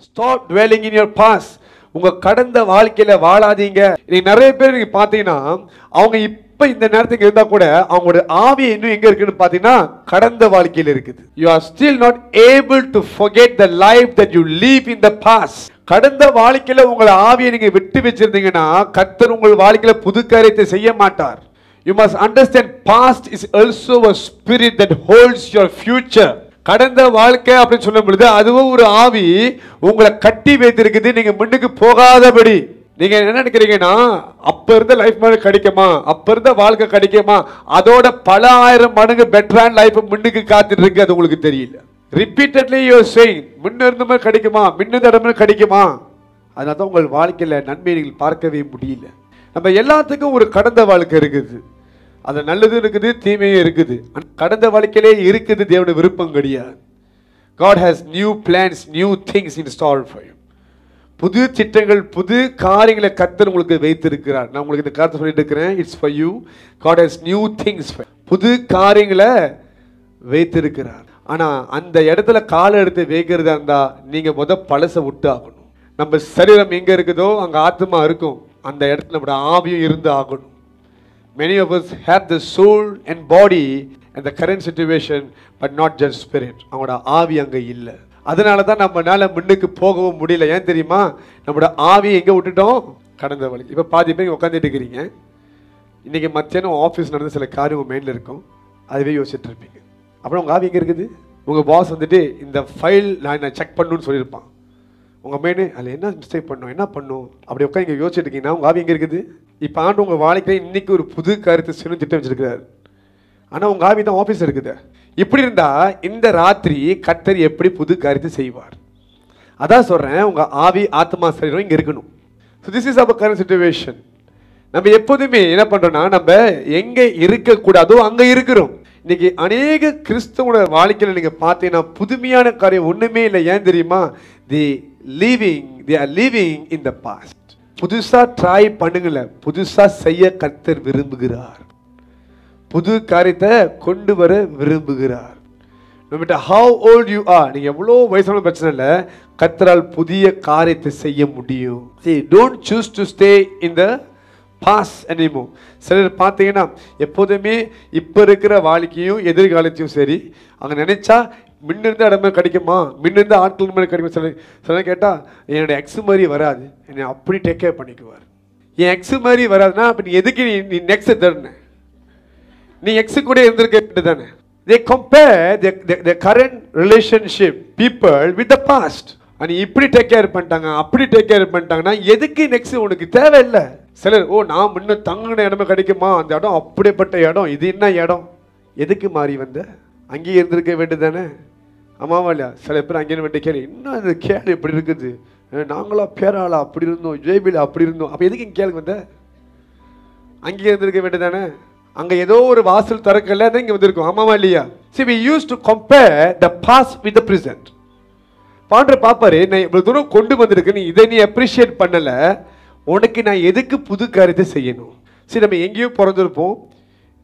Stop dwelling in your past. உங்க கடந்த வாழ்க்கையில வாழாதீங்க. இன்னைக்கு நிறைய பேர் நீங்க பாத்தீங்கன்னா அவங்க இப்ப இந்த நேரத்துக்கு இருந்தா கூட அவங்களோட ஆவி இன்னும் எங்க இருக்குன்னு பாத்தீங்கன்னா கடந்த வாழ்க்கையில இருக்குது. You are still not able to forget the life that you live in the past. கடந்த வாழ்க்கையில உங்கள் ஆவியை நீங்க விட்டு வச்சிருந்தீங்கன்னா கர்த்தர் உங்கள் வாழ்க்கையில புது காரியத்தை செய்ய மாட்டார். You must understand past is also a spirit that holds your future. கடந்த வாழ்க்கை அப்படின்னு சொல்லும் பொழுது அதுவும் ஒரு ஆவி உங்களை கட்டி வைத்திருக்குது நீங்க முன்னுக்கு போகாதபடி. நீங்க என்ன நினைக்கிறீங்கன்னா அப்ப இருந்த லைஃப் மாதிரி கிடைக்குமா, அப்ப இருந்த வாழ்க்கை கிடைக்குமா, அதோட பல ஆயிரம் மடங்கு பெட்டரான லைஃப் முன்னுக்கு காத்துட்டு இருக்கு, அது உங்களுக்கு தெரியல. ரிப்பீட்டட்லி யூ ஆர் சேயிங் முன்ன இருந்த மாதிரி கிடைக்குமா, முன்ன இடமே கிடைக்குமா, அதனால தான் உங்கள் வாழ்க்கையில நன்மை நீங்கள் பார்க்கவே முடியல. நம்ம எல்லாத்துக்கும் ஒரு கடந்த வாழ்க்கை இருக்குது, அது நல்லது இருக்குது தீமையும் இருக்குது. கடந்த வாழ்க்கையிலே இருக்குது தேவனுடைய விருப்பம் கிடையாது. God has new plans, new things in store for you. புது திட்டங்கள் புது காரியங்களை கர்த்தர் உங்களுக்கு வைத்திருக்கிறார். நான் உங்களுக்கு இந்த கருத்தை சொல்லிட்டு இருக்கிறேன். It's for you. God has new things for you. புது காரியங்களை வைத்திருக்கிறார். ஆனா அந்த இடத்துல காலை எடுத்து வைக்கிறதா இருந்தா நீங்க பழசை விட்டு ஆகணும். நம்ம சரீரம் எங்க இருக்குதோ அங்க ஆத்மா இருக்கும், அந்த இடத்துல நம்முடைய ஆவியும் இருந்து ஆகணும். Many of us have the soul and body in the current situation, but not just spirit. அவங்களோட ஆவி அங்கே இல்லை. அதனால தான் நம்மளால முன்னுக்கு போகவும் முடியல. ஏன் தெரியுமா? நம்மளோட ஆவி எங்கே விட்டுட்டோம்? கடந்த வழி. இப்போ பாதி பேர் உட்காந்துட்டு இருக்கிறீங்க. இன்னைக்கு மத்தியானம் ஆஃபீஸ் நடந்த சில காரியம் உங்கள் மைண்டில் இருக்கும், அதுவே யோசிச்சுட்டு இருப்பீங்க. அப்புறம் உங்கள் ஆவி எங்கே இருக்குது? உங்கள் பாஸ் வந்துட்டு இந்த ஃபைல் நான் செக் பண்ணணும்னு சொல்லியிருப்பான். உங்கள் மைண்டு அதில் என்ன மிஸ்டேக் பண்ணணும், என்ன பண்ணும், அப்படி உட்காந்து இங்கே யோசிச்சுட்டு இருக்கீங்கன்னா உங்கள் ஆவி எங்கே இருக்குது? இப்போ ஆண்டு உங்கள் வாழ்க்கையில் இன்னைக்கு ஒரு புது கருத்து சின்ன திட்டம் வச்சிருக்கிறார், ஆனால் உங்கள் ஆவி தான் ஆஃபீஸ் இருக்குது. இப்படி இருந்தால் இந்த ராத்திரி கர்த்தர் எப்படி புது காரியத்தை செய்வார்? அதான் சொல்கிறேன், உங்கள் ஆவி ஆத்மா சரீரம் இங்கே இருக்கணும். So this is our current situation. நம்ம எப்போதுமே என்ன பண்ணுறோம்னா நம்ம எங்கே இருக்கக்கூடாதோ அங்கே இருக்கிறோம். இன்னைக்கு அநேக கிறிஸ்தவனோட வாழ்க்கையில் நீங்கள் பார்த்தீங்கன்னா புதுமையான காரியம் ஒன்றுமே இல்லை. ஏன் தெரியுமா? they are living in the past. புதுசா ட்ரை பண்ணுங்கள, புதுசா செய்ய கர்த்தர் விரும்புகிறார், புது காரியத்தை கொண்டு வர விரும்புகிறார். no matter how old you are, நீங்க எவ்வளோ வயசான பிரச்சனை இல்லை, கர்த்தரால் புதிய காரியத்தை செய்ய முடியும். see, don't choose to stay in the past anymore. சிலர் பார்த்தீங்கன்னா எப்போதுமே இப்போ இருக்கிற வாழ்க்கையும் எதிர்காலத்தையும் சரி அங்கே நினைச்சா முன்னிருந்த இடமே கிடைக்குமா, முன்னிருந்த ஆட்கள் மாதிரி கிடைக்கும். சில கேட்டால் என்னோட எக்ஸு மாதிரி வராது, என்னை அப்படி டேக் கேர் பண்ணிக்குவார். என் எக்ஸு மாதிரி வராதுன்னா அப்போ நீ எதுக்கு நீ நெக்ஸ்ட் தருன, நீ எக்ஸு கூட இருந்திருக்க வேண்டியது தானே. they compare the current relationship people with the past. நீ இப்படி டேக் கேர் பண்ணிட்டாங்க அப்படி டேக் கேர் பண்ணிட்டாங்கன்னா எதுக்கு நெக்ஸ்ட் உனக்கு தேவையில்லை. சிலர் நான் முன்ன தங்கின இடமே கிடைக்குமா, அந்த இடம் அப்படிப்பட்ட இடம், இது என்ன இடம், எதுக்கு மாறி வந்த, அங்கேயே இருந்திருக்க வேண்டியது தானே. ஆமாவா இல்லையா? சில பேர் அங்கேயே வேண்டிய கேள்வி, இன்னும் அந்த கேள்வி எப்படி இருக்குது, நாங்களா பேராளா அப்படி இருந்தோம், ஜெய்பில் அப்படி இருந்தோம், அப்போ எதுக்கு இங்கே கேள்வி வந்த, அங்கேயே இருந்திருக்க வேண்டியது தானே. அங்கே ஏதோ ஒரு வாசல் திறக்கல தான் இங்கே வந்திருக்கோம். ஆமாவா இல்லையா? see we used to compare the past with the present. Banda பாப்பாரு, நான் இவ்வளோ தூரம் கொண்டு வந்திருக்கேன், நீ இதை நீ அப்ரிஷியேட் பண்ணலை, உனக்கு நான் எதுக்கு புது காரியத்தை செய்யணும். சரி, நம்ம எங்கேயோ பிறந்திருப்போம்,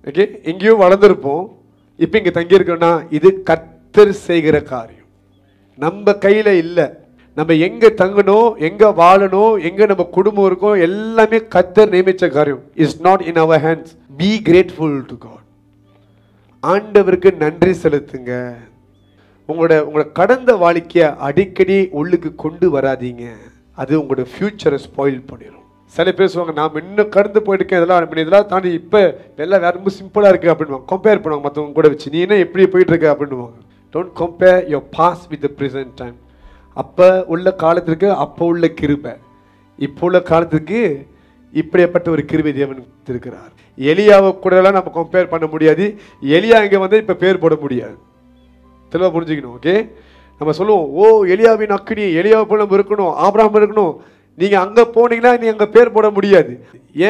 ஓகே, எங்கேயோ வளர்ந்துருப்போம், இப்போ இங்கே தங்கியிருக்கோம்னா இது கர்த்தர் செய்கிற காரியம், நம்ம கையில் இல்லை. நம்ம எங்கே தங்கணும், எங்கே வாழணும், எங்கே நம்ம குடும்பம் இருக்கும், எல்லாமே கர்த்தர் நியமித்த காரியம். It's not in our hands. Be grateful to God. ஆண்டவருக்கு நன்றி செலுத்துங்க. உங்களோட கடந்த வாழ்க்கையை அடிக்கடி உள்ளுக்கு கொண்டு வராதீங்க, அது உங்களோட ஃபியூச்சரை ஸ்பாயில் பண்ணிடும். சில பேர் சொல்லுவாங்க, நான் இன்னும் கடந்து போயிருக்கேன், இதெல்லாம் தாண்டி இப்போ எல்லாம் வேற ரொம்ப சிம்பிளாக இருக்குது அப்படின்வாங்க. கம்பேர் பண்ணுவாங்க மற்றவங்க கூட வச்சு, நீ என்ன எப்படி போயிட்டு இருக்க அப்படின்வாங்க. Don't compare your past with the present time. அப்போ உள்ள காலத்திற்கு அப்போ உள்ள கிருபை, இப்போ உள்ள காலத்துக்கு இப்படிப்பட்ட ஒரு கிருபை தேவன் இருக்கிறார். எலியாவை கூடலாம் நம்ம கம்பேர் பண்ண முடியாது. எலியா இங்கே வந்து இப்போ பேர் போட முடியாது, தெளிவாக புரிஞ்சுக்கணும். ஓகே, நம்ம சொல்லுவோம், ஓ எலியாவின் அக்கினி, எலியாவை போல நம்ம இருக்கணும், ஆபிரகாம் இருக்கணும். நீங்கள் அங்கே போனீங்கன்னா நீ அங்கே பேர் போட முடியாது.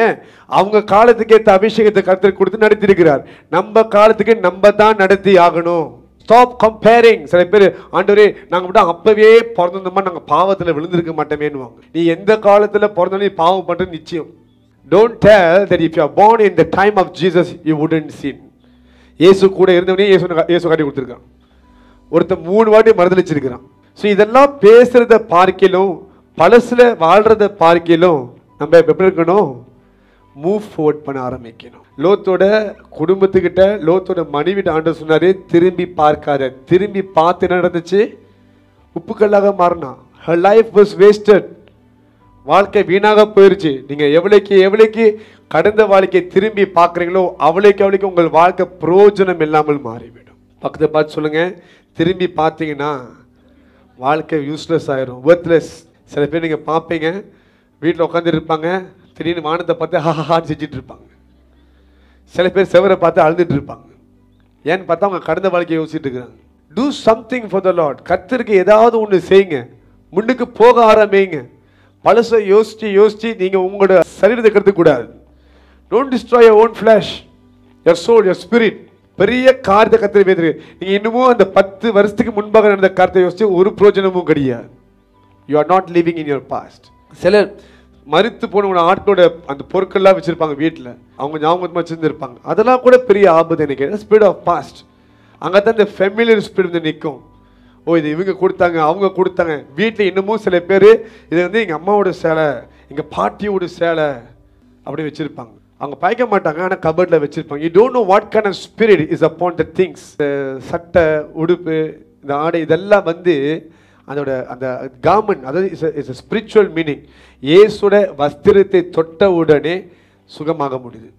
ஏன்? அவங்க காலத்துக்கு ஏற்ற அபிஷேகத்தை கர்த்தர் கொடுத்து நடத்திருக்கிறார். நம்ம காலத்துக்கு நம்ம தான் நடத்தி ஆகணும். Stop comparing. சில பேர், ஆண்டவரே நாங்கள் மட்டும் அப்பவே பிறந்திருந்தோமா நாங்கள் பாவத்தில் விழுந்திருக்க மாட்டோமேன்னுவாங்க. நீ எந்த காலத்தில் பிறந்தாலும் நீ பாவம் பண்ணுறது நிச்சயம். Don't tell that if you are born in the time of Jesus you wouldn't sin. இயேசு கூட இருந்தவனே இயேசு காட்டி கொடுத்துருக்கான். ஒருத்தன் 3 வாட்டி மறுதளிச்சிருக்கிறான். ஸோ இதெல்லாம் பேசுறத பார்க்கிலும் பழசுல வாழ்றத பார்க்கிலும் நம்ம எப்படி இருக்கணும்? மூவ் ஃபார்வர்ட் பண்ண ஆரம்பிக்கணும். லோத்தோட குடும்பத்துக்கிட்ட, லோத்தோட மனைவிட்ட ஆண்டவர் சொன்னாரு, திரும்பி பார்க்காத. திரும்பி பார்த்து என்ன நடந்துச்சு? உப்புக்கல்லாக மாறினா. her life was wasted. வாழ்க்கை வீணாக போயிருச்சு. நீங்க எவ்வளவுக்கு கடந்த வாழ்க்கையை திரும்பி பார்க்குறீங்களோ அவ்வளவுக்கு உங்கள் வாழ்க்கை பிரயோஜனம் இல்லாமல் மாறிவிடும். பக்கத்தை பார்த்து சொல்லுங்க, திரும்பி பார்த்தீங்கன்னா வாழ்க்கை யூஸ்லெஸ் ஆயிரும், ஒர்த்லெஸ். சில பேர் நீங்க பார்ப்பீங்க, வீட்டில் உட்காந்து இருப்பாங்க, திடீர்னு வானத்தை பார்த்து ஹான்னு செஞ்சுட்டு இருப்பாங்க. சில பேர் செவரை பார்த்து அழுதுட்டு இருப்பாங்க. ஏன்னு பார்த்தா அவங்க கடந்த வாழ்க்கையை யோசிச்சுட்டு இருக்கிறாங்க. Do something for the Lord. கர்த்தருக்கு ஏதாவது ஒன்று செய்யுங்க, முன்னுக்கு போக ஆரம்பிங்க. பழசை யோசிச்சு நீங்க உங்களோட சரீரத்தை கருத்து கூடாது. Don't destroy your own flesh, your soul, your spirit. பெரிய காரியத்தை கர்த்தர் பேசுறது. நீங்க இன்னமும் அந்த 10 வருஷத்துக்கு முன்பாக நடந்த காரியத்தை யோசிச்சு ஒரு பிரயோஜனமும் கிடையாது. You are not living in your past. சிலர் மரித்து போன ஆட்களோட அந்த பொருட்கள்லாம் வச்சிருப்பாங்க வீட்டில், அவங்க ஞாபகமாக வச்சிருந்துருப்பாங்க. அதெல்லாம் கூட பெரிய ஆபத்து எனக்கு. Spirit of past. அங்கே தான் இந்த ஃபெமிலியர் ஸ்பிரிட் வந்து நிற்கும். ஓ, இது இவங்க கொடுத்தாங்க, அவங்க கொடுத்தாங்க. வீட்டில் இன்னமும் சில பேர் இது வந்து எங்கள் அம்மாவோட சேலை, எங்கள் பாட்டியோட சேலை அப்படி வச்சுருப்பாங்க. அவங்க பாய்க்க மாட்டாங்க, ஆனால் கபர்டில் வச்சுருப்பாங்க. You don't know what kind of spirit is upon the things. சட்டை, உடுப்பு, இந்த ஆடை, இதெல்லாம் வந்து அதோட அந்த கார்மெண்ட், அதாவது இட்ஸ் ஸ்பிரிச்சுவல் மீனிங். இயேசுட வஸ்திரத்தை தொட்ட உடனே சுகமாக முடியுது.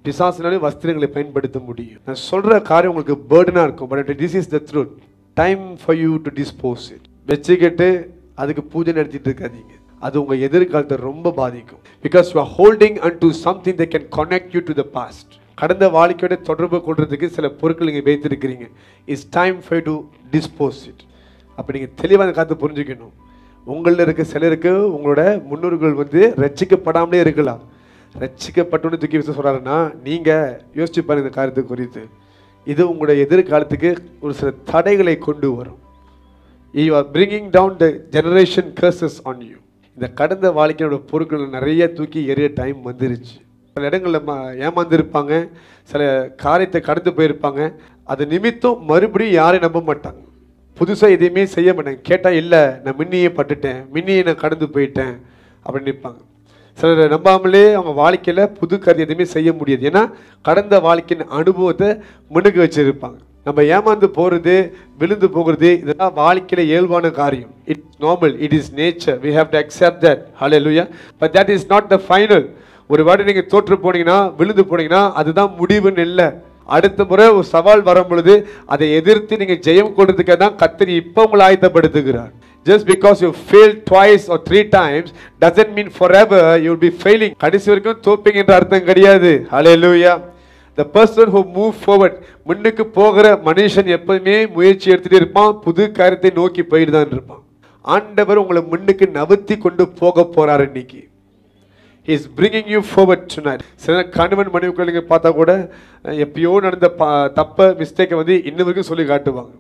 பிசாசினாலே வஸ்திரங்களை பயன்படுத்த முடியும். நான் சொல்கிற காரியம் உங்களுக்கு பேர்டனாக இருக்கும், but this is the truth. Time for you to dispose it. வச்சுக்கிட்டு அதுக்கு பூஜை நடத்திட்டு இருக்காதீங்க. அது உங்கள் எதிர்காலத்தை ரொம்ப பாதிக்கும். Because you are holding on to something that can connect you to the past. கடந்த வாழ்க்கையோட தொடர்பு கொள்றதுக்கு சில பொருட்கள் நீங்கள் வைத்திருக்கிறீங்க. It's time for you to dispose it. அப்போ நீங்கள் தெளிவாக காத்து புரிஞ்சுக்கணும். உங்களில் இருக்க சிலருக்கு உங்களோட முன்னோர்கள் வந்து ரட்சிக்கப்படாமலே இருக்கலாம். ரட்சிக்கப்பட்டோன்னு தூக்கி வச்சு சொல்கிறாருன்னா நீங்கள் யோசிச்சு பாருங்க இந்த காரியத்தை குறித்து. இது உங்களுடைய எதிர்காலத்துக்கு ஒரு சில தடைகளை கொண்டு வரும். You are bringing down the generation curses on you. இந்த கடந்த வாழ்க்கையோட பொருட்கள் நிறைய தூக்கி எறிய டைம் வந்துருச்சு. சில இடங்களில் ஏமாந்துருப்பாங்க, சில காரியத்தை கடந்து போயிருப்பாங்க. அது நிமித்தம் மறுபடியும் யாரையும் நம்ப மாட்டாங்க, புதுசாக எதையுமே செய்ய மாட்டாங்க. கேட்டால் இல்லை, நான் மின்னியே பட்டுட்டேன், மின்னியை நான் கடந்து போயிட்டேன் அப்படின்னு நிற்பாங்க. சிலர் நம்பாமலே அவங்க வாழ்க்கையில் புது காரியம் எதுவுமே செய்ய முடியாது. ஏன்னா கடந்த வாழ்க்கையின் அனுபவத்தை முன்னுக்கு வச்சுருப்பாங்க. நம்ம ஏமாந்து போகிறது, விழுந்து போகிறது, இதெல்லாம் வாழ்க்கையில் இயல்பான காரியம். It's normal, it is nature. We have to accept that. Hallelujah. But that is not the final. ஒரு வாட்டி நீங்கள் தோற்று போனீங்கன்னா, விழுந்து போனீங்கன்னா அதுதான் முடிவுன்னு இல்லை. அடுத்த முறை ஒரு சவால் வரும் பொழுது அதை எதிர்த்து நீங்கள் ஜெயம் கொள்றதுக்காக தான் கர்த்தர் இப்போ உங்களை ஆயத்தப்படுத்துகிறார். Just because you failed twice or 3 times doesn't mean forever you will be failing. கடைசி வரைக்கும் தோப்பீங்க என்ற அர்த்தம் கிடையாது. Hallelujah. The person who move forward, முன்னுக்கு போகிற மனுஷன் எப்பவுமே முயற்சி எடுத்துட்டு இருப்பான், புது காரியத்தை நோக்கி போயிட்டு தான் இருப்பான். ஆண்டவர் உங்களை முன்னுக்கு நவுத்தி கொண்டு போக போறாரு இன்னைக்கு. He is bringing you forward tonight. சில கணவன் மனைவிகளுக்கு பார்த்தா கூட எப்பயோ நடந்த தப்ப மிஸ்டேக்கை வந்து இன்னும் வரைக்கும் சொல்லி காட்டுவாங்க.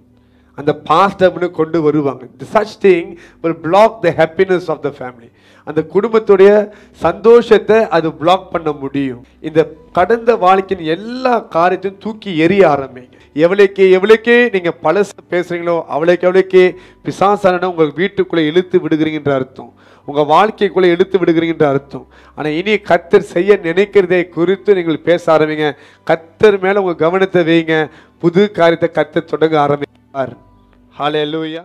அந்த பாஸ்ட் அப்படின்னு கொண்டு வருவாங்க. Such thing will block the happiness of the family. அந்த குடும்பத்துடைய சந்தோஷத்தை அது பிளாக் பண்ண முடியும். இந்த கடந்த வாழ்க்கையின் எல்லா காரியத்தையும் தூக்கி எறிய ஆரம்பிங்க. எவ்வளவுக்கு நீங்க பழச பேசுறீங்களோ அவ்வளவுக்கு பிசாசான உங்கள் வீட்டுக்குள்ளே இழுத்து விடுகிறீங்கன்ற அர்த்தம், உங்க வாழ்க்கைக்குள்ளே இழுத்து விடுகிறீங்கன்ற அர்த்தம். ஆனா இனி கர்த்தர் செய்ய நினைக்கிறதை குறித்து நீங்கள் பேச ஆரம்பிங்க. கர்த்தர் மேல உங்க கவனத்தை வைங்க. புது காரியத்தை கர்த்தர் தொடங்க ஆரம்பிப்பார். ஹல்லேலூயா.